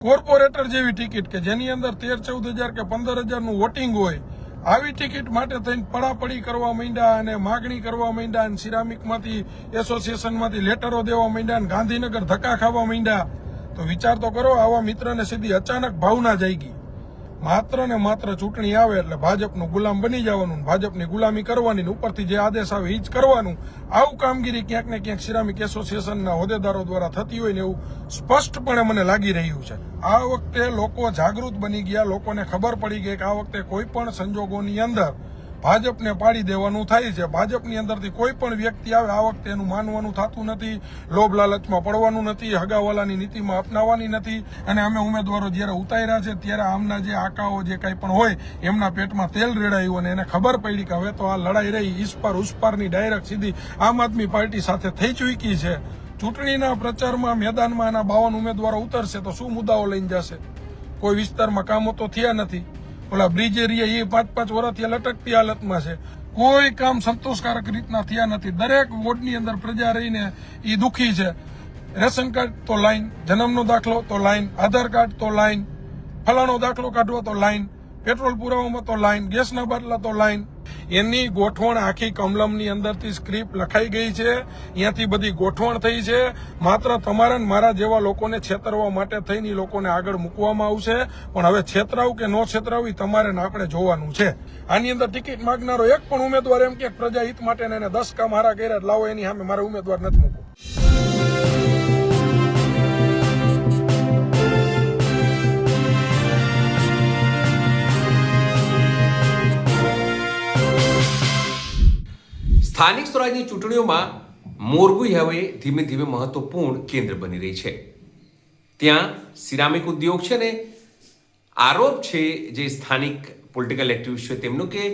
Corporator જેવી ticket કે જેની અંદર 13-14 હજાર કે 15,000 વોટિંગ હોય, આવી ટિકિટ માટે થઈને પડાપડી કરવા માંડ્યા અને માગણી કરવા માંડ્યા અને સિરામિકમાંથી એસોસિએશનમાંથી લેટરો દેવા માંડ્યા અને ગાંધીનગર ધક્કા ખાવા માંડ્યા. તો વિચાર તો કરો, આવા મિત્રને સીધી અચાનક ભાવના જાગી. માત્ર ને માત્ર ચૂંટણી આવે એટલે ભાજપનું ગુલામ બની જવાનું, ભાજપની ગુલામી કરવાની, ઉપરથી જે આદેશ આવે એ જ કરવાનું. આવું કામગીરી ક્યાંક ને ક્યાંક સિરામિક એસોસિએશનના હોદ્દેદારો દ્વારા થતી હોય ને એવું સ્પષ્ટપણે મને લાગી રહ્યું છે. આ વખતે લોકો જાગૃત બની ગયા, લોકોને ખબર પડી ગઈ કે આ વખતે કોઈ પણ સંજોગોની અંદર ભાજપને પાડી દેવાનું થાય છે. ભાજપની અંદરથી કોઈ પણ વ્યક્તિ આવે આ વખતે એનું માનવાનું થતું નથી, લોભ લાલચમાં પડવાનું નથી, હગાવાલાની નીતિમાં અપનાવવાની નથી. અને અમે ઉમેદવારો જયારે ઉતાર્યા છે ત્યારે આમના જે આકાઓ જે કંઈ પણ હોય એમના પેટમાં તેલ રેડાયું અને એને ખબર પડી કે હવે તો આ લડાઈ રહી ઈસપાર ઉસપારની ડાયરેક્ટ સીધી આમ આદમી પાર્ટી સાથે થઈ ચૂકી છે. ચૂંટણીના પ્રચારમાં મેદાનમાં એના 52 ઉમેદવારો ઉતરશે તો શું મુદ્દાઓ લઈને જશે? કોઈ વિસ્તારમાં કામો તો થયા નથી. ઓલા બ્રિજ એરિયા એ 5-5 વર્ષથી લટકતી હાલતમાં છે. કોઈ કામ સંતોષકારક રીતના થયા નથી. દરેક વોર્ડની અંદર પ્રજા રહીને એ દુઃખી છે. રેશન કાર્ડ તો લાઈન, જન્મનો દાખલો તો લાઈન, આધાર કાર્ડ તો લાઈન, ફલાણો દાખલો કાઢવો તો લાઈન, પેટ્રોલ પુરાવામાં તો લાઈન, ગેસના બાટલા તો લાઈન. એની ગોઠવણ આખી કમલમની અંદરથી સ્ક્રિપ્ટ લખાઈ ગઈ છે, અહીંયાથી બધી ગોઠવણ થઈ છે. માત્ર તમારા ને મારા જેવા લોકોને છેતરવા માટે થઈને લોકોને આગળ મૂકવામાં આવશે. પણ હવે છેતરાવું કે ન છેતરાવું તમારે ને આપણે જોવાનું છે. આની અંદર ટિકિટ માંગનારો એક પણ ઉમેદવાર એમ કે પ્રજા હિત માટે એને 10 કામ હારા કર્યા લાવો એની સામે મારે ઉમેદવાર નથી મૂકવો. સ્થાનિક સ્વરાજની ચૂંટણીઓમાં મોરબી હવે ધીમે ધીમે મહત્વપૂર્ણ કેન્દ્ર બની રહી છે. ત્યાં સિરામિક ઉદ્યોગ છે ને આરોપ છે જે સ્થાનિક પોલિટિકલ એક્ટિવિસ્ટ છે તેમનો કે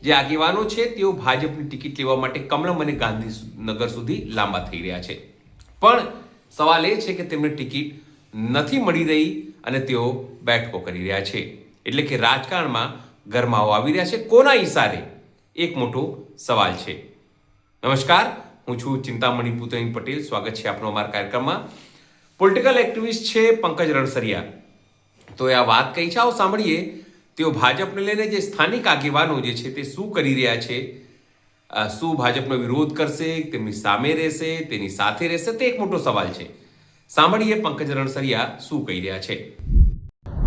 જે આગેવાનો છે તેઓ ભાજપની ટિકિટ લેવા માટે કમલમ અને ગાંધીનગર સુધી લાંબા થઈ રહ્યા છે. પણ સવાલ એ છે કે તેમને ટિકિટ નથી મળી રહી અને તેઓ બેઠકો કરી રહ્યા છે. એટલે કે રાજકારણમાં ગરમાવો આવી રહ્યા છે. કોના ઈશારે? એક મોટો સવાલ છે. નમસ્કાર, હું છું ચિંતામણી પુતણી પટેલ. સ્વાગત છે આપનો અમારા કાર્યક્રમમાં. પોલિટિકલ એક્ટિવિસ્ટ છે પંકજ રણસરિયા. તો આ વાત કઈ છે આવો સાંભળીએ. તેઓ ભાજપને લઈને જે સ્થાનિક આગેવાનો જે છે તે શું કરી રહ્યા છે, શું ભાજપનો વિરોધ કરશે, તેમની સામે રહેશે, તેની સાથે રહેશે, તે એક મોટો સવાલ છે. સાંભળીએ પંકજ રણસરિયા શું કહી રહ્યા છે.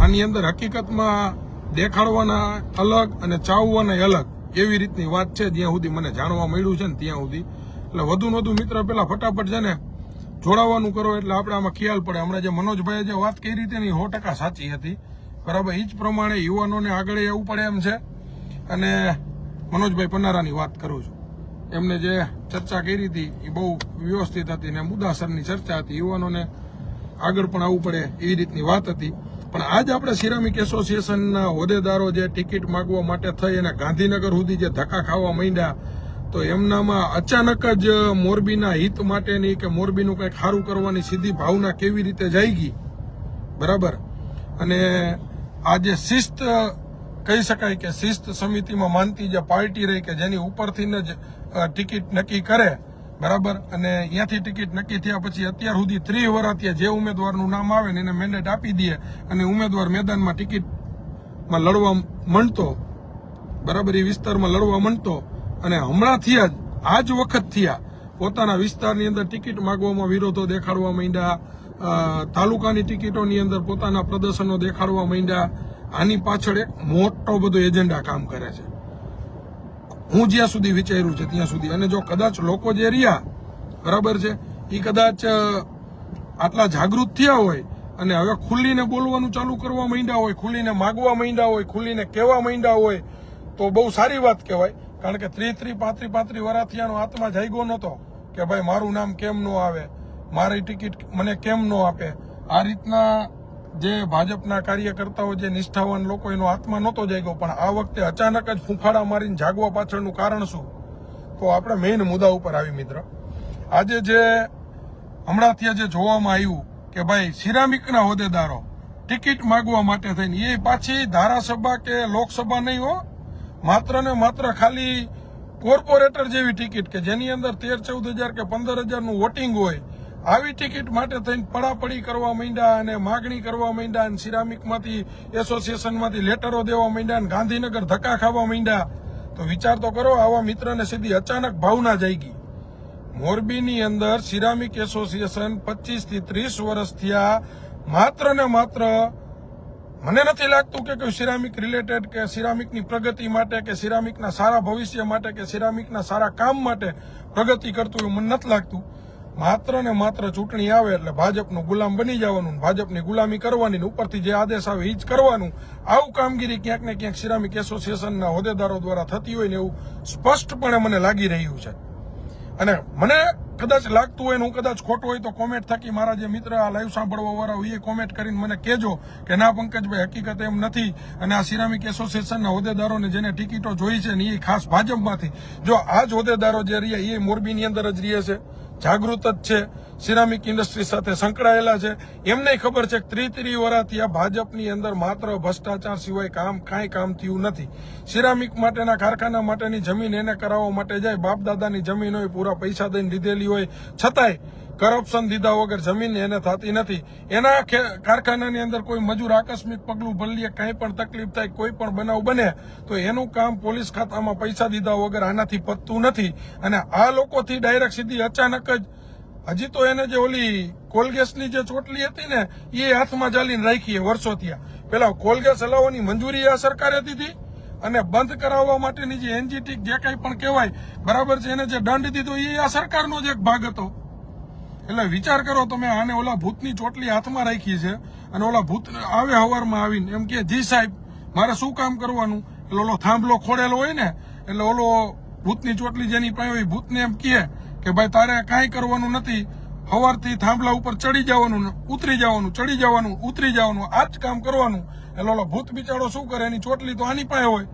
આની અંદર હકીકતમાં દેખાડવાના અલગ અને ચાવવાના અલગ એવી રીતની વાત છે. જ્યાં સુધી મને જાણવા મળ્યું છે ને ત્યાં સુધી, એટલે વધુ ને વધુ મિત્ર પેલા ફટાફટ છે ને જોડાવાનું કરો એટલે આપણે આમાં ખ્યાલ પડે. હમણાં જે મનોજભાઈએ જે વાત કરી હતી ને 100% સાચી હતી. બરાબર, એ જ પ્રમાણે યુવાનોને આગળ આવવું પડે એમ છે. અને મનોજભાઈ પન્નારાની વાત કરું છું, એમને જે ચર્ચા કરી હતી એ બહુ વ્યવસ્થિત હતી ને મુદ્દાસરની ચર્ચા હતી. યુવાનોને આગળ પણ આવવું પડે એવી રીતની વાત હતી. પણ આજ આપણે સિરામિક એસોસિએશનના હોદ્દેદારો જે ટિકિટ માંગવા માટે થઈ અને ગાંધીનગર સુધી જે ધક્કા ખાવા માંડ્યા, તો એમનામાં અચાનક જ મોરબીના હિત માટેની કે મોરબીનું કંઈક સારું કરવાની સીધી ભાવના કેવી રીતે જાગી. બરાબર. અને આ જે શિસ્ત કહી શકાય કે શિસ્ત સમિતિમાં માનતી જે પાર્ટી રહી કે જેની ઉપરથી જ ટિકિટ નક્કી કરે. બરાબર. અને અહીંયાથી ટિકિટ નક્કી થયા પછી અત્યાર સુધી 30 વર્ષથી જે ઉમેદવારનું નામ આવે ને એને મેન્ડેટ આપી દે અને ઉમેદવાર મેદાનમાં ટિકિટમાં લડવા માંડતો. બરાબર, એ વિસ્તારમાં લડવા માંડતો. અને હમણાં થયા આ જ વખત થયા પોતાના વિસ્તારની અંદર ટિકિટ માંગવામાં વિરોધો દેખાડવા માંડ્યા, તાલુકાની ટિકિટોની અંદર પોતાના પ્રદર્શનો દેખાડવા માંડ્યા. આની પાછળ એક મોટો બધો એજન્ડા કામ કરે છે, હું જ્યાં સુધી વિચાર્યું છે ત્યાં સુધી. અને જો કદાચ લોકો જે રહ્યા, બરાબર છે, એ કદાચ આટલા જાગૃત થયા હોય અને હવે ખુલ્લીને બોલવાનું ચાલુ કરવા માંડ્યા હોય, ખુલ્લીને માગવા માંડ્યા હોય, ખુલ્લીને કહેવા માંડ્યા હોય તો બહુ સારી વાત કહેવાય. કારણ કે 30-35 વર્ષથી આનો આત્મા જાગ્યો નહોતો કે ભાઈ મારું નામ કેમ ન આવે, મારી ટિકિટ મને કેમ ન આપે. આ રીતના જે ભાજપના કાર્યકર્તાઓ જે નિષ્ઠાવાન લોકો એનો આત્મા નહોતો જાગ્યો. પણ આ વખતે અચાનક જ ફૂંફાડા મારીને જાગવા પાછળનું કારણ શું? તો આપણે મેઇન મુદ્દા ઉપર આવી મિત્ર. આજે જે હમણાંથી જે જોવામાં આવ્યું કે ભાઈ સિરામિકના હોદ્દેદારો ટિકિટ માંગવા માટે થઈને એ પાછી ધારાસભા કે લોકસભા નહીં હો, માત્ર ને માત્ર ખાલી કોર્પોરેટર જેવી ટિકિટ કે જેની અંદર 13-14 હજાર કે 15,000 વોટિંગ હોય, આવી ટિકિટ માટે થઈને પડાપડી કરવા માંડ્યા અને માગણી કરવા માંડ્યા અને સિરામિકમાંથી એસોસિએશનમાંથી લેટરો દેવા માંડ્યા અને ગાંધીનગર ધક્કા ખાવા માંડ્યા. તો વિચાર તો કરો, આવા મિત્રને સીધી અચાનક ભાવના જાગી. મોરબીની અંદર સિરામિક એસોસિએશન 25 થી 30 વર્ષ થયા. માત્ર ને માત્ર મને નથી લાગતું કે કોઈ સિરામિક રિલેટેડ કે સિરામિકની પ્રગતિ માટે કે સિરામિકના સારા ભવિષ્ય માટે કે સિરામિકના સારા કામ માટે પ્રગતિ કરતું એવું મને નથી લાગતું. માત્ર ને માત્ર ચૂંટણી આવે એટલે ભાજપનું ગુલામ બની જવાનું, ભાજપની ગુલામી કરવાની, ઉપરથી જે આદેશ આવે એ જ કરવાનું. આવું કામગીરી ક્યાંક ને ક્યાંક સિરામિક એસોસિએશનના હોદ્દેદારો દ્વારા થતી હોય ને એવું સ્પષ્ટપણે મને લાગી રહ્યું છે. અને મને કદાચ લાગતું હોય ને હું કદાચ ખોટું હોય તો કોમેન્ટ થકી મારા જે મિત્ર આ લાઈવ સાંભળવા વાળા હોય એ કોમેન્ટ કરીને મને કહેજો કે ના પંકજભાઈ હકીકત એમ નથી. અને આ સિરામિક એસોસિએશનના હોદ્દેદારોને જેને ટિકિટો જોઈ છે ને એ ખાસ ભાજપમાંથી, જો આ જ હોદ્દેદારો જે રહ્યા એ મોરબીની અંદર જ રહે છે, જાગૃત જ છે, સિરામિક ઇન્ડસ્ટ્રી સાથે સંકળાયેલા છે, એમને ખબર છે કે 30 વર્ષથી આ ભાજપની અંદર માત્ર ભ્રષ્ટાચાર સિવાય કાંઈ કામ થયું નથી. સિરામિક માટેના કારખાના માટેની જમીન એને કરાવવા માટે જાય, બાપ દાદાની જમીન હોય, પૂરા પૈસા દઈને લીધેલી હોય, છતાંય કરપ્શન દીધા વગર જમીન એને થતી નથી. એના કારખાનાની અંદર કોઈ મજૂર આકસ્મિક પગલું ભરી લે, કાંઈ પણ તકલીફ થાય, કોઈ પણ બનાવ બને તો એનું કામ પોલીસ ખાતામાં પૈસા દીધા વગર આનાથી પતતું નથી. અને આ લોકોથી ડાયરેક્ટ સીધી અચાનક જ હજી તો એને જે ઓલી કોલગેસની જે ચોટલી હતી ને એ હાથમાં ચાલીને રાખી વર્ષો થયા. પેલા કોલગેસ હલાવવાની મંજૂરી આ સરકારે દીધી અને બંધ કરાવવા માટેની જે એનજીટી જે કંઈ પણ કહેવાય બરાબર છે, એને જે દંડ દીધો એ આ સરકારનો જ એક ભાગ હતો. એટલે વિચાર કરો તમે, આને ઓલા ભૂતની ચોટલી હાથમાં રાખી છે અને ઓલા ભૂત આવે હવારમાં આવીને એમ કે જી સાહેબ મારે શું કામ કરવાનું, એટલે ઓલો થાંભલો ખોડેલો હોય ને એટલે ઓલો ભૂતની ચોટલી જેની પાસે હોય ભૂતને એમ કહે કે ભાઈ તારે કાંઈ કરવાનું નથી, સવારથી થાંભલા ઉપર ચડી જવાનું, ઉતરી જવાનું, ચડી જવાનું, ઉતરી જવાનું, આ જ કામ કરવાનું. એટલે ઓલો ભૂત બિચારો શું કરે, એની ચોટલી તો આની પાસે હોય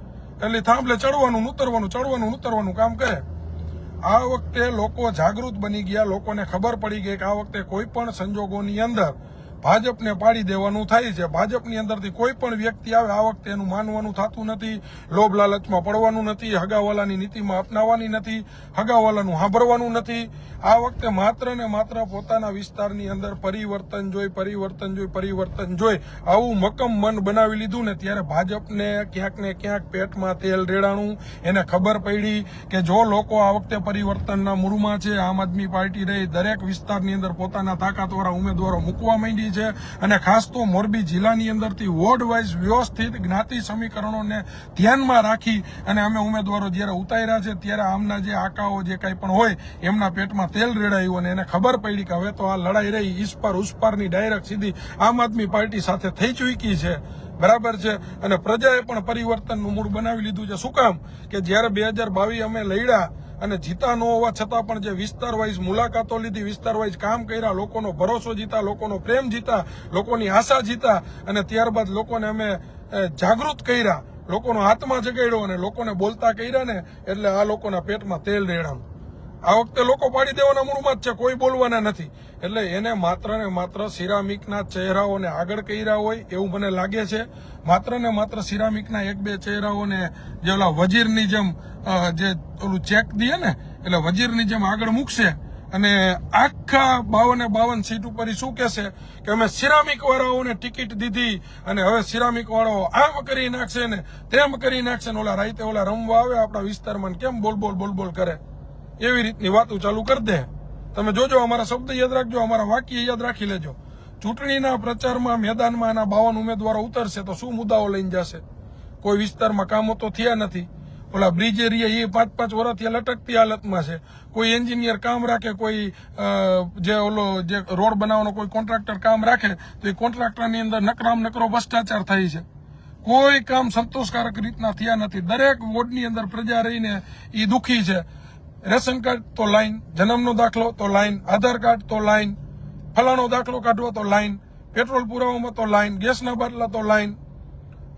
એટલે થાંભલે ચડવાનું, ઉતરવાનું, ચડવાનું, ઉતરવાનું કામ કરે. આ વખતે લોકો જાગૃત બની ગયા, લોકોને ખબર પડી ગઈ કે આ વખતે કોઈ પણ સંજોગોની અંદર ભાજપને પાડી દેવાનું થાય છે. ભાજપની અંદરથી કોઈ પણ વ્યક્તિ આવે આ વખતે એનું માનવાનું થતું નથી, લોભ લાલચમાં પડવાનું નથી, હગાવાલાની નીતિમાં અપનાવવાની નથી, હગાવાલાનું સાંભળવાનું નથી. આ વખતે માત્ર ને માત્ર પોતાના વિસ્તારની અંદર પરિવર્તન જોઈ આવું મક્કમ મન બનાવી લીધું ને ત્યારે ભાજપને ક્યાંક ને ક્યાંક પેટમાં તેલ રેડાણું. એને ખબર પડી કે જો લોકો આ વખતે પરિવર્તનના મૂળમાં છે, આમ આદમી પાર્ટી રહી દરેક વિસ્તારની અંદર પોતાના તાકાતવાળા ઉમેદવારો મૂકવા માંડી છે. અને ખાસ તો મોરબી જિલ્લાની અંદરથી વોર્ડ વાઇઝ વ્યવસ્થિત જ્ઞાતિ સમીકરણોને ધ્યાનમાં રાખી અને અમે ઉમેદવારો જ્યારે ઉતાર્યા છે ત્યારે આમના જે આકાઓ જે કંઈ પણ હોય એમના પેટમાં તેલ રેડાયું અને એને ખબર પડી કે હવે તો આ લડાઈ રહી ઈસપાર ઉસપારની ડાયરેક્ટ સીધી આમ આદમી પાર્ટી સાથે થઈ ચૂકી છે. બરાબર છે. અને પ્રજાએ પણ પરિવર્તનનું મૂળ બનાવી લીધું છે. શું કામ કે જ્યારે 2022 અમે લડ્યા અને જીતા ન હોવા છતાં પણ જે વિસ્તાર વાઇઝ મુલાકાતો લીધી, વિસ્તાર વાઇઝ કામ કર્યા, લોકોનો ભરોસો જીતા, લોકોનો પ્રેમ જીતા, લોકોની આશા જીતા અને ત્યારબાદ લોકોને અમે જાગૃત કર્યા, લોકોનો આત્મા જગાડ્યો અને લોકોને બોલતા કર્યા ને એટલે આ લોકોના પેટમાં તેલ રેડાણું. આ વખતે લોકો પાડી દેવાના મૂળમાં જ છે, કોઈ બોલવાના નથી. એટલે એને માત્ર ને માત્ર સિરામિકના ચહેરાઓને આગળ કર્યા હોય એવું મને લાગે છે. માત્ર ને માત્ર સિરામિકના એક બે ચહેરાઓને જે ઓલા વજીરની જેમ જે ઓલું ચેક દે ને એટલે વજીરની જેમ આગળ મૂકશે અને આખા 52 સીટ ઉપર શું કહેશે કે અમે સિરામિક વાળાઓને ટિકિટ દીધી અને હવે સિરામિક વાળાઓ આમ કરી નાખશે ને તેમ કરી નાખશે ને ઓલા રાઈતે ઓલા રમવા આવે આપણા વિસ્તારમાં કેમ બોલ કરે એવી રીતની વાતો ચાલુ કરી દે. તમે જોજો, અમારા શબ્દ યાદ રાખજો, અમારા વાક્ય યાદ રાખી લેજો. ચૂંટણીના પ્રચારમાં મેદાનમાં આના 52 ઉમેદવારો ઉતરશે તો શું મુદ્દાઓ લઈને જશે? કોઈ વિસ્તારમાં કામો તો થયા નથી. ઓલા બ્રિજ એરિયા એ 5-5 વર્ષથી લટકતી હાલતમાં છે. કોઈ એન્જિનિયર કામ રાખે, કોઈ જે રોડ બનાવવાનો કોઈ કોન્ટ્રાક્ટર કામ રાખે તો એ કોન્ટ્રાક્ટરની અંદર નકરો ભ્રષ્ટાચાર થાય છે. કોઈ કામ સંતોષકારક રીતના થયા નથી. દરેક વોર્ડની અંદર પ્રજા રહીને એ દુઃખી છે. રેશન કાર્ડ તો લાઈન, જન્મનો દાખલો તો લાઈન, આધાર કાર્ડ તો લાઈન, ફલાણો દાખલો કાઢવો તો લાઈન, પેટ્રોલ પુરાવામાં તો લાઈન, ગેસના બાટલા તો લાઈન.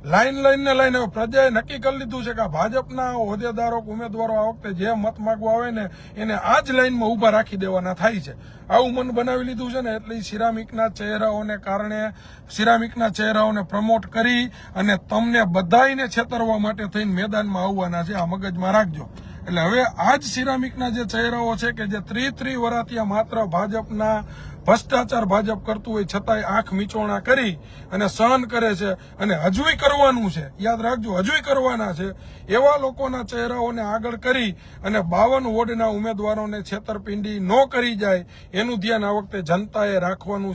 લાઈન હવે પ્રજાએ નક્કી કરી લીધું છે કે ભાજપના હોદ્દેદારો ઉમેદવારો આ વખતે જે મત માંગવા આવે ને એને આ જ લાઈનમાં ઉભા રાખી દેવાના થાય છે. આવું મન બનાવી લીધું છે ને એટલે સિરામિકના ચહેરાઓને કારણે સિરામિકના ચહેરાઓને પ્રમોટ કરી અને તમને બધાને છેતરવા માટે થઈને મેદાનમાં આવવાના છે. આ મગજમાં રાખજો. એટલે હવે આ જ સિરામિકના જે ચહેરાઓ છે કે જે 30 વર્ષથી માત્ર ભાજપના ભ્રષ્ટાચાર ભાજપ કરતું હોય છતાંય આંખ મીચોણા કરી અને સહન કરે છે અને હજુય કરવાનું છે, યાદ રાખજો હજુય કરવાના છે, એવા લોકોના ચહેરાઓને આગળ કરી અને 52 વોર્ડના ઉમેદવારોને છેતરપિંડી ન કરી જાય એનું ધ્યાન આ વખતે જનતાએ રાખવાનું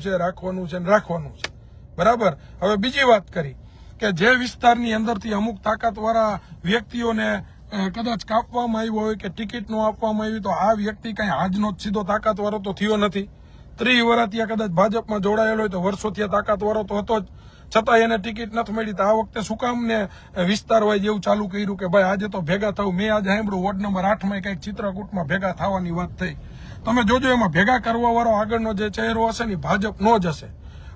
છે. બરાબર. હવે બીજી વાત કરી કે જે વિસ્તારની અંદરથી અમુક તાકાતવાળા વ્યક્તિઓને કદાચ કાપવામાં આવ્યો હોય કે ટિકિટ ન આપવામાં આવી તો આ વ્યક્તિ કઈ આજનો જ સીધો તાકાતવાળો તો થયો નથી. 30 વર્ષથી કદાચ ભાજપમાં જોડાયેલો હોય તો વર્ષોથી તાકાતવાળો તો હતો જ, છતાં એને ટિકિટ નથી મળી. તો આ વખતે શું કામ ને વિસ્તાર વાઇઝ એવું ચાલુ કર્યું કે ભાઈ આજે તો ભેગા થવું. મેં આજે સાંભળ્યું વોર્ડ નંબર 8માં કંઈક ચિત્રકૂટમાં ભેગા થવાની વાત થઈ. તમે જોજો એમાં ભેગા કરવા વાળો આગળનો જે ચહેરો હશે ને ભાજપનો જ હશે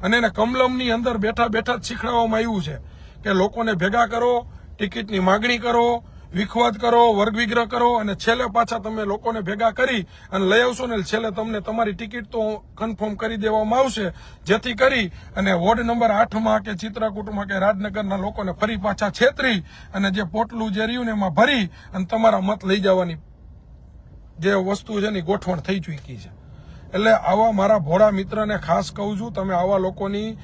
અને એને કમલમની અંદર બેઠા બેઠા જ શીખવાડવામાં આવ્યું છે કે લોકોને ભેગા કરો, ટિકિટની માગણી કરો, વિખવાદ કરો, વર્ગ વિગ્રહ કરો અને છેલ્લે પાછા તમે લોકોને ભેગા કરી અને લઈ આવશો ને છેલ્લે તમને તમારી ટિકિટ તો કન્ફર્મ કરી દેવામાં આવશે, જેથી કરી અને વોર્ડ નંબર 8માં કે ચિત્રકૂટમાં કે રાજનગરના લોકોને ફરી પાછા છેતરી અને જે પોટલું જે રહ્યું ને એમાં ભરી અને તમારા મત લઈ જવાની જે વસ્તુ છે એની ગોઠવણ થઈ ચૂકી છે. એટલે આવા મારા ભોળા મિત્રને ખાસ કહું છું, તમે આવા લોકોની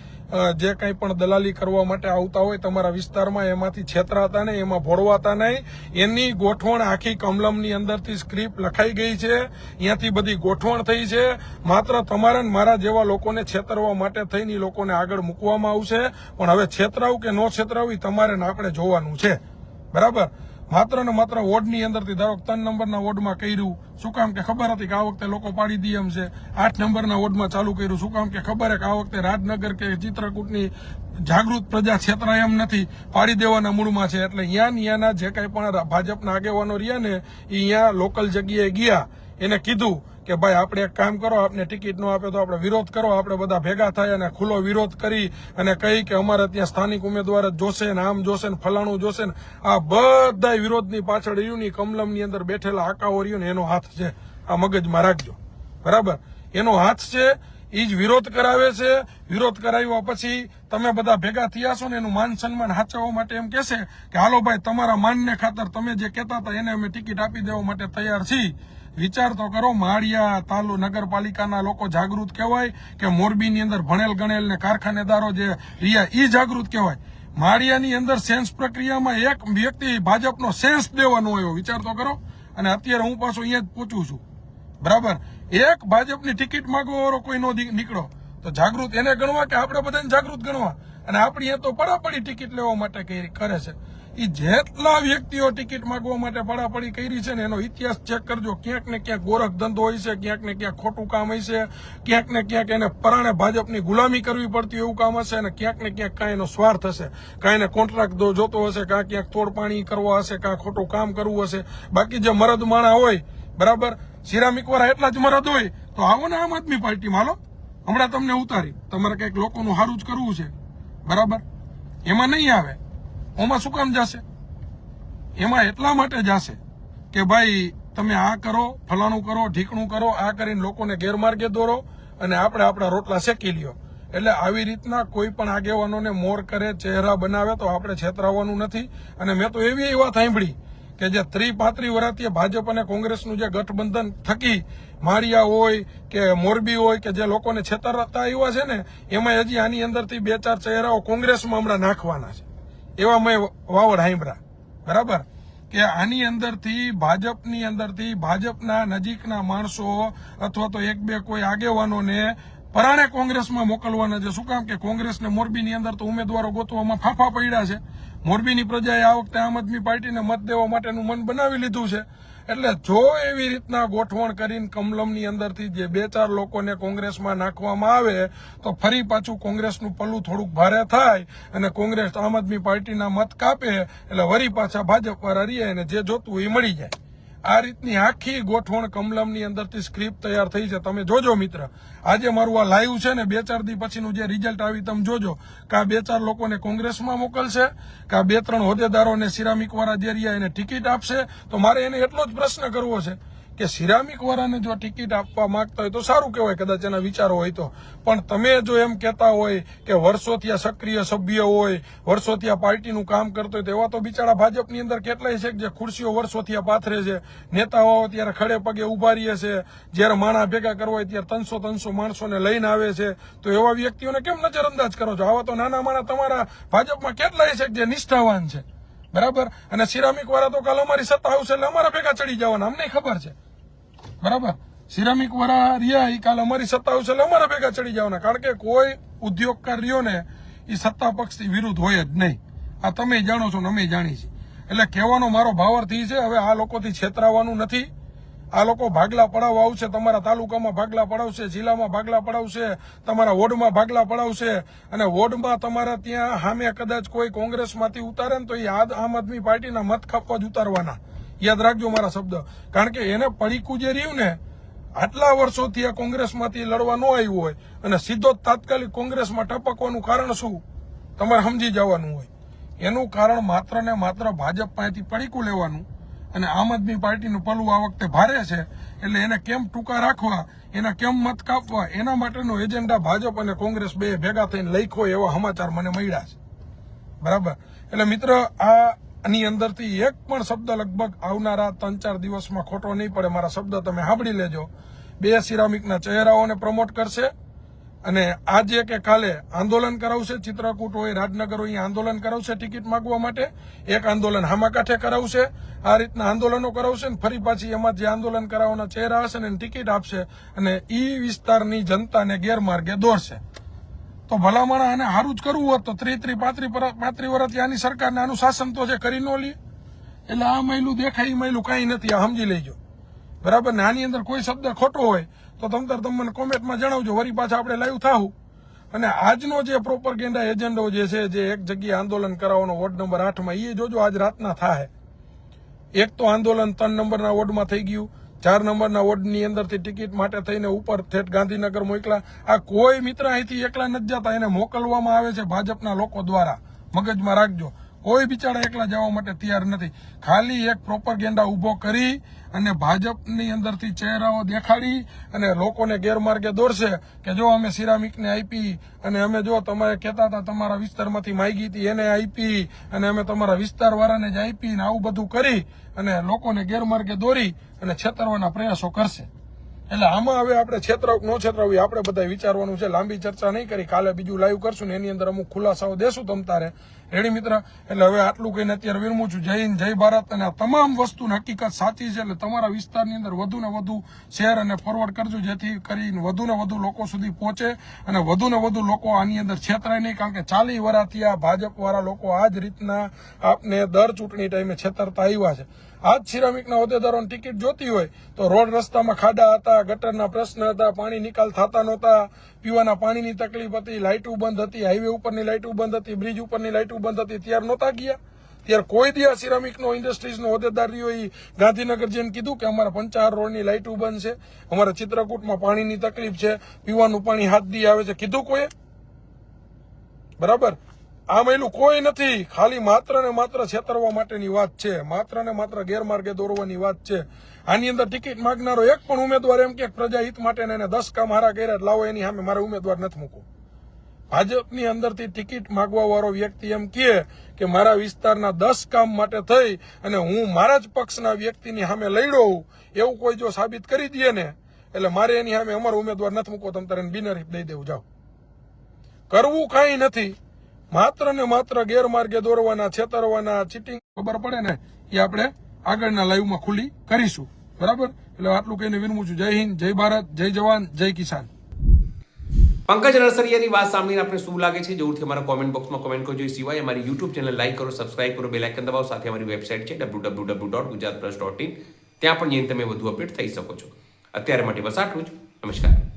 જે કંઈ પણ દલાલી કરવા માટે આવતા હોય તમારા વિસ્તારમાં એમાંથી છેતરાતા નહીં, એમાં ભોળવાતા નહીં. એની ગોઠવણ આખી કમલમની અંદરથી સ્ક્રિપ્ટ લખાઈ ગઈ છે, અહીંયાથી બધી ગોઠવણ થઈ છે. માત્ર તમારા ને મારા જેવા લોકોને છેતરવા માટે થઈને લોકોને આગળ મૂકવામાં આવશે. પણ હવે છેતરાવું કે ન છેતરાવું તમારે ને આપણે જોવાનું છે. બરાબર. માત્ર ને માત્ર વોર્ડની અંદરથી ધારો 3 નંબરના વોર્ડમાં કર્યું, શું કામ કે ખબર હતી કે આ વખતે લોકો પાડી દે એમ છે. 8 નંબરના વોર્ડમાં ચાલુ કર્યું, શું કામ કે ખબર કે આ વખતે રાજનગર કે ચિત્રકૂટની જાગૃત પ્રજા છેતરાય એમ નથી, પાડી દેવાના મૂળમાં છે. એટલે અહીંયાના જે કંઈ પણ ભાજપના આગેવાનો રહ્યા ને એ અહીંયા લોકલ જગ્યાએ ગયા, એને કીધું કે ભાઈ આપણે એક કામ કરો, આપને ટિકિટ ન આપે તો આપણે વિરોધ કરો. આપણે બધા ભેગા થાય અને ખુલ્લો વિરોધ કરી અને કહી કે અમારે ત્યાં સ્થાનિક ઉમેદવાર જ જોશે ને આમ જોશે ને ફલાણું જોશે ને. આ બધા વિરોધની પાછળ રહ્યું ની કમલમની અંદર બેઠેલા આકાઓ રહ્યું ને એનો હાથ છે. આ મગજમાં રાખજો. બરાબર. એનો હાથ છે, એ જ વિરોધ કરાવે છે. વિરોધ કરાવ્યા પછી તમે બધા ભેગા થયા છો ને એનું માન સન્માન સાચવવા માટે એમ કહેશે કે હાલો ભાઈ તમારા માનને ખાતર તમે જે કહેતા હતા એને અમે ટિકિટ આપી દેવા માટે તૈયાર છીએ. વિચાર તો કરો, માળિયા નગરપાલિકાના લોકો જાગૃત કહેવાય કે મોરબીની અંદર ભણેલ ગણેલ ને કારખાનેદારો જે રહ્યા એ જાગૃત કહેવાય. માળિયાની અંદર સેન્સ પ્રક્રિયામાં એક વ્યક્તિ ભાજપનો સેન્સ દેવાનો આવ્યો, વિચાર તો કરો. અને અત્યારે હું પાછો અહીંયા જ પહોંચું છું. બરાબર. એક ભાજપની ટિકિટ માંગવા વાળો કોઈ નો નીકળો તો જાગૃત એને ગણવા કે આપણે બધાને જાગૃત ગણવા? અને આપણી એ તો પડાપડી ટિકિટ લેવા માટે કરે છે. એ જેટલા વ્યક્તિઓ ટિકિટ માંગવા માટે પડાપડી કરી છે ને એનો ઇતિહાસ ચેક કરજો. ક્યાંક ને ક્યાંક ગોરખ ધંધો હોય છે, ક્યાંક ને ક્યાંક ખોટું કામ હોય છે, ક્યાંક ને ક્યાંક એને પરાણે ભાજપની ગુલામી કરવી પડતી એવું કામ હશે અને ક્યાંક ને ક્યાંક કાંઈ એનો સ્વાર્થ હશે, કાંઈ એને કોન્ટ્રાક્ટ જોતો હશે, કાં ક્યાંક તોડ પાણી કરવા હશે, કાં ખોટું કામ કરવું હશે. બાકી જે મરદ માણા હોય, બરાબર, સિરામિક વાળા એટલા જ મરદ હોય તો આવો ને આમ આદમી પાર્ટીમાં. હાલો હમણાં તમને ઉતારી, તમારે કંઈક લોકોનું સારું જ કરવું છે. બરાબર. એમાં નહીં આવે. ઓમાં શું કામ જશે? એમાં એટલા માટે જશે કે ભાઈ તમે આ કરો, ફલાણું કરો, ઢીકણું કરો, આ કરીને લોકોને ગેરમાર્ગે દોરો અને આપણે આપણા રોટલા શેકી લ્યો. એટલે આવી રીતના કોઈ પણ આગેવાનોને મોર કરે, ચહેરા બનાવે તો આપણે છેતરાવાનું નથી. અને મેં તો એવી વાત સાંભળી કે જે 30-35 વર્ષથી ભાજપ અને કોંગ્રેસનું જે ગઠબંધન થકી માળિયા હોય કે મોરબી હોય કે જે લોકોને છેતરતા આવ્યા છે ને એમાં હજી આની અંદરથી 2-4 ચહેરાઓ કોંગ્રેસમાં હમણાં નાખવાના છે. એવા મેં વાવડ સાંભળ્યા. બરાબર. કે આની અંદરથી ભાજપની અંદરથી ભાજપના નજીકના માણસો અથવા તો 1-2 કોઈ આગેવાનોને પરાણે કોંગ્રેસમાં મોકલવાના છે. શું કામ કે કોંગ્રેસને મોરબીની અંદર તો ઉમેદવારો ગોતવામાં ફાફા પડ્યા છે. મોરબીની પ્રજાએ આ વખતે આમ આદમી પાર્ટીને મત દેવા માટેનું મન બનાવી લીધું છે. એટલે જો એવી રીતના ગોઠવણ કરીને કમલમની અંદરથી જે 2-4 લોકોને કોંગ્રેસમાં નાખવામાં આવે તો ફરી પાછું કોંગ્રેસનું પલ્લું થોડુંક ભારે થાય અને કોંગ્રેસ આમ આદમી પાર્ટીના મત કાપે એટલે વરી પાછા ભાજપ વાળા રહે અને જે જોતું એ મળી જાય. આ રીતની આખી ગોઠવણ કમલમની અંદરથી સ્ક્રિપ્ટ તૈયાર થઈ છે. તમે જોજો મિત્ર, આજે મારું આ લાઈવ છે ને 2-4 દી પછીનું જે રિઝલ્ટ આવી તમે જોજો કે આ 2-4 લોકોને કોંગ્રેસમાં મોકલશે કે આ 2-3 હોદ્દેદારોને સિરામિક વાળા જે રહ્યા એને ટિકિટ આપશે. તો મારે એને એટલો જ પ્રશ્ન કરવો છે કે સિરામિક વાળાને જો ટિકિટ આપવા માંગતા હોય તો સારું કહેવાય, કદાચ એના વિચારો હોય તો. પણ તમે જો એમ કહેતા હોય કે વર્ષોથી આ સક્રિય સભ્ય હોય, વર્ષોથી આ પાર્ટીનું કામ કરતો હોય, તો એવા તો બિચારા ભાજપની અંદર કેટલાય છે જે ખુરશીઓ વર્ષોથી આ પાથરે છે. નેતાઓ ત્યારે ખડે પગે ઉભા રહીએ છે, જ્યારે માણા ભેગા કરવા હોય ત્યારે 300 માણસોને લઈને આવે છે. તો એવા વ્યક્તિઓને કેમ નજરઅંદાજ કરો છો? આવા તો નાના માણા તમારા ભાજપમાં કેટલાય છે જે નિષ્ઠાવાન છે, બરાબર. અને સિરામિક વાળા તો કાલ અમારી સત્તા આવશે એટલે અમારા ભેગા ચડી જવાના, અમને ખબર છે, બરાબર. સિરામિક વાળા રહ્યા એ કાલ અમારી સત્તા આવશે એટલે અમારા ભેગા ચડી જવાના. કારણ કે કોઈ ઉદ્યોગકાર રહ્યો ને એ સત્તા પક્ષથી વિરુદ્ધ હોય જ નહીં. આ તમે જાણો છો ને અમે જાણી છીએ. એટલે કહેવાનો મારો ભાવાર્થ એ છે, હવે આ લોકોથી છેતરાવાનું નથી. આ લોકો ભાગલા પડાવવા આવશે, તમારા તાલુકામાં ભાગલા પડાવશે, જિલ્લામાં ભાગલા પડાવશે, તમારા વોર્ડમાં ભાગલા પડાવશે. અને વોર્ડમાં તમારા ત્યાં સામે કદાચ કોઈ કોંગ્રેસમાંથી ઉતારે ને તો એ આમ આદમી પાર્ટીના મત ખાપવા જ ઉતારવાના. યાદ રાખજો મારા શબ્દ. કારણ કે એને પડીકું જે રહ્યું ને, આટલા વર્ષોથી આ કોંગ્રેસમાંથી લડવા ન આવ્યું હોય અને સીધો તાત્કાલિક કોંગ્રેસમાં ટપકવાનું કારણ શું તમારે સમજી જવાનું હોય. એનું કારણ માત્ર ને માત્ર ભાજપ પાસેથી પડીકું લેવાનું અને આમ આદમી પાર્ટીનું પલું આ વખતે ભારે છે એટલે એને કેમ ટૂંકા રાખવા, એના કેમ મત કાપવા, એના માટેનો એજન્ડા ભાજપ અને કોંગ્રેસ બે ભેગા થઈને લખ્યો એવા સમાચાર મને મળ્યા છે, બરાબર. એટલે મિત્ર, આની અંદરથી એક પણ શબ્દ લગભગ આવનારા 3-4 દિવસમાં ખોટો નહીં પડે. મારા શબ્દ તમે સાંભળી લેજો. 2 સિરામિકના ચહેરાઓને પ્રમોટ કરશે અને આજે કે કાલે આંદોલન કરાવશે. ચિત્રકૂટ હોય, રાજનગર હોય, અહીંયા આંદોલન કરાવશે ટિકિટ માંગવા માટે. એક આંદોલન હામાકાંઠે કરાવશે. આ રીતના આંદોલનો કરાવશે ને ફરી પાછી એમાં જે આંદોલન કરાવવાના ચહેરા હશે ને એને ટિકિટ આપશે અને ઈ વિસ્તારની જનતાને ગેરમાર્ગે દોરશે. તો ભલામણ આને સારું જ કરવું હોત તો 30-35 વર્ષથી આની સરકારને આનું શાસન તો છે, કરી ન લે. એટલે આ મહિલું દેખાય મહિલું કાંઈ નથી, આ સમજી લેજો, બરાબર ને. આની અંદર કોઈ શબ્દ ખોટો હોય તો તમે મને કોમેન્ટમાં જણાવજો, વળી પાછા આપણે લાઈવ થાવું. અને આજનો જે પ્રોપરગેન્ડા એજન્ડો જે છે, જે એક જગ્યાએ આંદોલન કરાવવાનો વોર્ડ નંબર 8માં, એ જોજો આજ રાતના થાય. એક તો આંદોલન 3 નંબરના વોર્ડમાં થઈ ગયું, 4 નંબરના વોર્ડની અંદરથી ટિકિટ માટે થઈને ઉપર ઠેઠ ગાંધીનગર મોકલા. આ કોઈ મિત્ર અહીંથી એકલા નથી જતા, એને મોકલવામાં આવે છે ભાજપના લોકો દ્વારા. મગજમાં રાખજો, કોઈ બિચારા એકલા જવા માટે તૈયાર નથી. ખાલી એક પ્રોપરગેન્ડા ઉભો કરી અને ભાજપની અંદરથી ચહેરાઓ દેખાડી અને લોકોને ગેરમાર્ગે દોરશે કે જો અમે સિરામિકને આપી અને અમે જો તમે કહેતા હતા તમારા વિસ્તારમાંથી માંગી હતી એને આપી અને અમે તમારા વિસ્તારવાળાને જ આપી ને આવું બધું કરી અને લોકોને ગેરમાર્ગે દોરી અને છેતરવાના પ્રયાસો કરશે. એટલે આમાં હવે આપણે છેતરાવ ન છેતરાવી આપણે બધા વિચારવાનું છે. લાંબી ચર્ચા નહીં કરી, કાલે બીજું લાઈવ કરશું ને એની અંદર અમુક ખુલાસાઓ દેશું તમ તારે. રેડી મિત્ર? એટલે હવે આટલું કહીને અત્યારે વિરમું છું. જય હિન્દ, જય ભારત. અને આ તમામ વસ્તુની હકીકત સાચી છે એટલે તમારા વિસ્તારની અંદર વધુ ને વધુ શેર અને ફોરવર્ડ કરજો, જેથી કરીને વધુ ને વધુ લોકો સુધી પહોંચે અને વધુ ને વધુ લોકો આની અંદર છેતરાય નહીં. કારણ કે 40 વર્ષથી આ ભાજપ વાળા લોકો આ જ રીતના આપને દર ચૂંટણી ટાઈમે છેતરતા આવ્યા છે. આજ સિરામિકના હોદ્દેદારોની ટિકિટ જોતી હોય તો રોડ રસ્તામાં ખાડા હતા, ગટરના પ્રશ્ન હતા, પાણી નિકાલ થતા નહોતા, પીવાના પાણીની તકલીફ હતી, લાઇટો બંધ હતી, હાઈવે ઉપરની લાઇટો બંધ હતી, બ્રિજ ઉપરની લાઇટો બંધ હતી. ત્યારે નહોતા ગયા. ત્યારે કોઈ દી આ સિરામિકનો ઇન્ડસ્ટ્રીઝનો હોદ્દેદાર રહ્યો એ ગાંધીનગર જઈને કીધું કે અમારા પંચાર રોડની લાઇટો બંધ છે, અમારા ચિત્રકૂટમાં પાણીની તકલીફ છે, પીવાનું પાણી હાથ દી આવે છે, કીધું કોઈ? બરાબર. આ મહિલું કોઈ નથી. ખાલી માત્ર ને માત્ર છેતરવા માટેની વાત છે, માત્ર ને માત્ર ગેરમાર્ગે દોરવાની વાત છે. આની અંદર ટિકિટ માંગનારો એક પણ ઉમેદવાર એમ કે પ્રજાહિત માટે એને 10 કામ હારા કર્યા લાવો એની સામે મારે ઉમેદવાર નથી મૂકવો. ભાજપની અંદરથી ટિકિટ માંગવા વાળો વ્યક્તિ એમ કે મારા વિસ્તારના 10 કામ માટે થઈ અને હું મારા જ પક્ષના વ્યક્તિની સામે લડ્યો, એવું કોઈ જો સાબિત કરી દે ને એટલે મારે એની સામે અમારો ઉમેદવાર નથી મૂકવો, તમે તારે બિનહરીફ દઈ દેવું. જાઓ, કરવું કાંઈ નથી. માત્ર ને માત્ર ગેરમાર્ગે દોરવાના, છેતરવાના, ચીટિંગ ખબર પડે ને એ આપણે આગળના લાઈવમાં ખુલ્લી કરીશું, બરાબર? એટલે આટલું કહીને વિરમું છું. જય હિન્દ, જય ભારત, જય જવાન, જય કિસાન. પંકજ નરસરિયાની વાત સાંભળીને આપને શું લાગે છે જરૂરથી અમારા કોમેન્ટ બોક્સમાં કોમેન્ટ કરજો. એ સિવાય અમારી યુટ્યુબ ચેનલ લાઈક કરો, સબસ્ક્રાઇબ કરો, બેલ આઇકન દબાવો. સાથે અમારી વેબસાઇટ છે www.gujaratplus.in, ત્યાં પણ જઈને તમે વધુ અપડેટ થઈ શકો છો. અત્યારે માટે બસ આટલું જ. નમસ્કાર.